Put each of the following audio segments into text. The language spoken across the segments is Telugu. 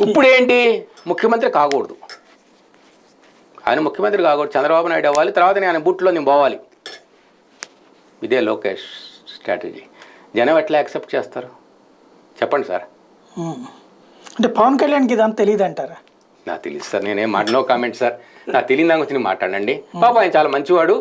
ఇప్పుడు ఏంటి ముఖ్యమంత్రి కాకూడదు, ఆయన ముఖ్యమంత్రి కాకూడదు, చంద్రబాబు నాయుడు అవ్వాలి, తర్వాత నేను బూట్లో నేను పోవాలి. ఇదే లోకేష్ స్ట్రాటజీ. జనం ఎట్లా యాక్సెప్ట్ చేస్తారు చెప్పండి సార్? అంటే పవన్ కళ్యాణ్కి ఇదంతా తెలియదు అంటారా? నాకు తెలియదు సార్, నేనేం నో కామెంట్ సార్. నాకు తెలియదు దాని గురించి మాట్లాడండి. పాపం ఆయన చాలా మంచివాడు,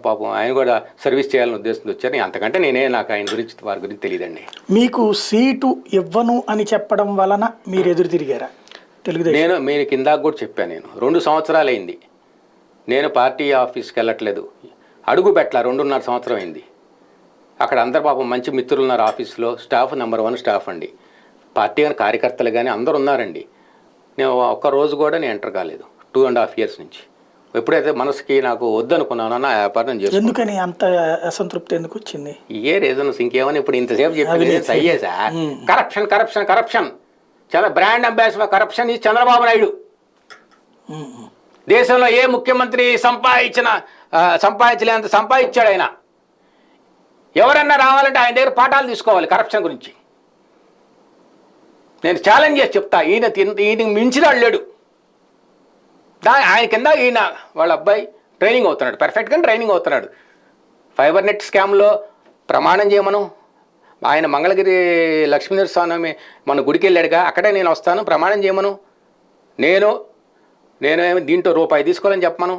పాపం ఆయన కూడా సర్వీస్ చేయాలని ఉద్దేశంతో వచ్చారు. అంతకంటే నాకు ఆయన గురించి వారి గురించి తెలియదండి. మీకు సీటు ఇవ్వను అని చెప్పడం వలన మీరు ఎదురు తిరిగారా తెలుగుదేశం? మీరు కిందాక కూడా చెప్పాను, నేను 2 సంవత్సరాలు అయింది నేను పార్టీ ఆఫీస్కి వెళ్ళట్లేదు, అడుగు పెట్టలా. 2.5 సంవత్సరం అయింది. అక్కడ అందరు పాపం మంచి మిత్రులు ఉన్నారు ఆఫీస్లో, స్టాఫ్ నెంబర్ 1 స్టాఫ్ అండి. పార్టీ కానీ కార్యకర్తలు కానీ అందరు ఉన్నారండి. నేను ఒక్కరోజు కూడా నేను ఎంటర్ కాలేదు 2.5 years నుంచి. ఎప్పుడైతే మనసుకి నాకు వద్దనుకున్నానో నా వ్యాపారం చేస్తాను. ఎందుకని అంత అసంతృప్తి ఎందుకు వచ్చింది? ఏ రీజన్స్ ఇంకేమని ఇప్పుడు ఇంతసేపు చెప్పి అయ్యేసా? కరప్షన్ కరప్షన్ కరప్షన్, చాలా బ్రాండ్ అంబాసిడర్ కరప్షన్ ఈ చంద్రబాబు నాయుడు. దేశంలో ఏ ముఖ్యమంత్రి సంపాదించలేనంత సంపాదించాడు ఆయన. ఎవరన్నా రావాలంటే ఆయన దగ్గర పాఠాలు తీసుకోవాలి కరప్షన్ గురించి. నేను ఛాలెంజ్ చేసి చెప్తా, ఈయన మించిన వాళ్ళు లేడు. ఆయన కింద ఈయన వాళ్ళ అబ్బాయి ట్రైనింగ్ అవుతున్నాడు, పర్ఫెక్ట్గా ట్రైనింగ్ అవుతున్నాడు. ఫైబర్ నెట్ స్కామ్లో ప్రమాణం చేయమను. ఆయన మంగళగిరి లక్ష్మీనరసింహ స్వామి మన గుడికి వెళ్ళాడుగా, అక్కడే నేను వస్తాను ప్రమాణం చేయమను. నేనేమి దీంట్లో రూపాయి తీసుకోవాలని చెప్పమను.